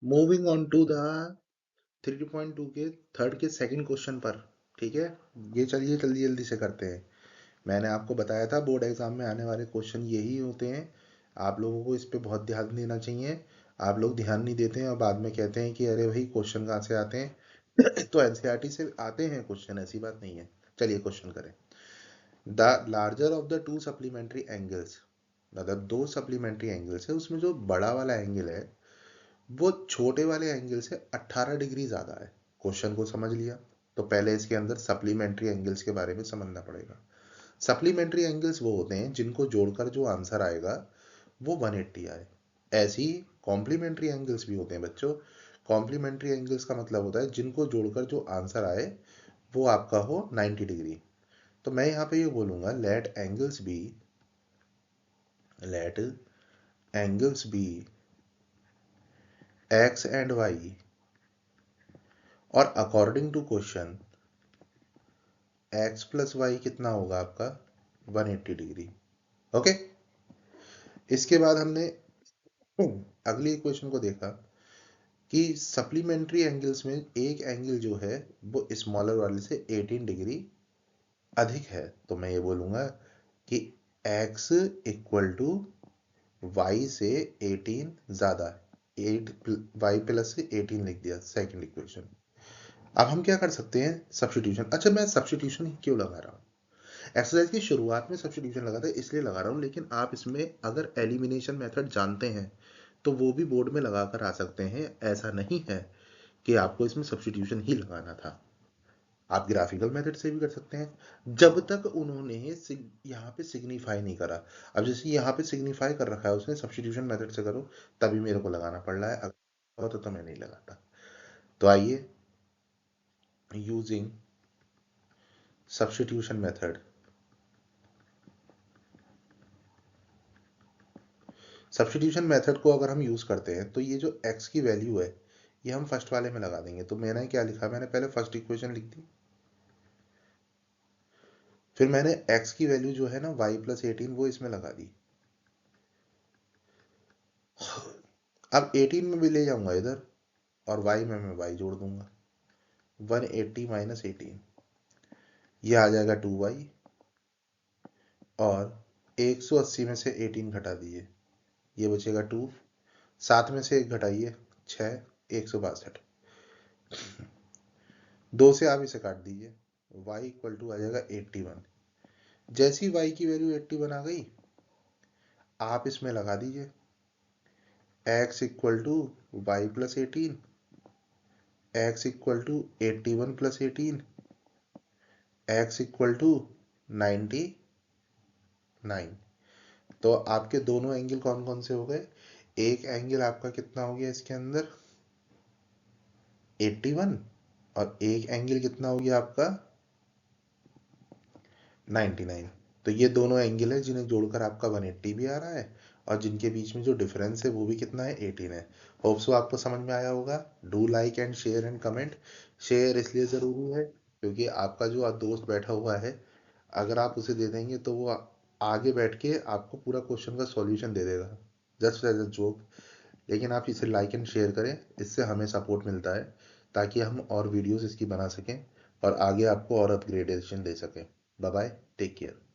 Moving on to the 3.2 के third के second question पर। ठीक है, ये चलिए जल्दी जल्दी से करते हैं। मैंने आपको बताया था बोर्ड एग्जाम में आने वाले क्वेश्चन यही होते हैं, आप लोगों को इस पे बहुत ध्यान देना चाहिए। आप लोग ध्यान नहीं देते हैं और बाद में कहते हैं कि अरे भाई क्वेश्चन कहाँ से आते हैं तो एनसीईआरटी से आते हैं क्वेश्चन, ऐसी बात नहीं है। चलिए क्वेश्चन करें। The larger of the two supplementary angles, मतलब दो सप्लीमेंट्री एंगल्स है, उसमें जो बड़ा वाला एंगल है वो छोटे वाले एंगल से 18 डिग्री ज़्यादा है। क्वेश्चन को समझ लिया, तो पहले इसके अंदर सप्लीमेंट्री एंगल्स के बारे में समझना पड़ेगा। सप्लीमेंट्री एंगल्स वो होते हैं जिनको जोड़कर जो आंसर आएगा वो 180 आए। ऐसे ही कॉम्प्लीमेंट्री एंगल्स भी होते हैं बच्चों। कॉम्प्लीमेंट्री एंगल्स का मतलब होता है जिनको जोड़कर जो आंसर आए वो आपका हो 90 डिग्री। तो मैं यहाँ पे ये बोलूँगा let angles be X and Y और according to question X plus Y कितना होगा आपका 180 डिग्री। ओके, इसके बाद हमने अगली इक्वेशन को देखा कि सप्लीमेंट्री एंगल्स में एक एंगल जो है वो स्मॉलर वाले से 18 डिग्री अधिक है। तो मैं ये बोलूँगा कि x इक्वल टू वाई से 18 ज़्यादा है। 8 वाई प्लस से 18 लिख दिया सेकंड इक्वेशन। अब हम क्या कर सकते हैं, सब्स्टिट्यूशन। अच्छा, मैं सब्स्टिट्यूशन ही क्यों लगा रहा हूँ, एक्सरसाइज की शुरुआत में सब्स्टिट्यूशन लगा था इसलिए लगा रहा हूँ, लेकिन आप इसमें अगर एलिमिनेशन मेथड जानते हैं तो वो भी बोर्ड में लगा कर आ सकते हैं। ऐसा नहीं है कि आपको इसमें सब्स्टिट्यूशन ही लगाना था, आप ग्राफिकल मेथड से भी कर सकते हैं जब तक उन्होंने यहाँ पे सिग्निफाई नहीं करा। अब जैसे यहाँ पे सिग्निफाई कर रखा है उसने सब्स्टिट्यूशन मेथड से करो, तभी मेरे को लगाना पड़ रहा है, अगर होता तो मैं नहीं लगाता। तो आइए, using substitution method, substitution method को अगर हम यूज करते हैं तो ये जो x की वैल्यू है ये हम फर्स्ट वाले में लगा देंगे। तो मैंने क्या लिखा, मैंने पहले फर्स्ट इक्वेशन लिख दी, फिर मैंने x की वैल्यू जो है ना y प्लस 18 वो इसमें लगा दी। अब 18 में भी ले जाऊंगा इधर और y में मैं y जोड़ दूंगा। 180 माइनस 18 ये आ जाएगा 2y, और 180 में से 18 घटा दीजिए, ये बचेगा 2। 7 में से 1 घटाइए 6, 162। 2 से आप इसे काट दीजिए, y इक्वल टू आ जाएगा 81। जैसी y की वैल्यू 81 आ गई, आप इसमें लगा दीजिए x equal to Y plus 18, X equal to 81 plus 18, x equal to 99। तो आपके दोनों एंगल कौन कौन से हो गए, एक एंगल आपका कितना हो गया इसके अंदर 81, और एक एंगल कितना हो गया आपका 99। तो ये दोनों एंगल है जिन्हें जोड़कर आपका 180 भी आ रहा है, और जिनके बीच में जो डिफरेंस है वो भी कितना है 18 है। होप सो आपको समझ में आया होगा। Do like and share and comment. Share इसलिए ज़रूरी है क्योंकि आपका जो दोस्त बैठा हुआ है, अगर आप उसे दे देंगे तो वो आगे बैठ के आपको पूरा क्वेश्चन का सॉल्यूशन दे देगा, जस्ट एज अ जोक। लेकिन आप इसे लाइक एंड शेयर करें, इससे हमें सपोर्ट मिलता है ताकि हम और वीडियोस इसकी बना सकें और आगे आपको और अपग्रेडेशन दे सकें। Bye bye, take care.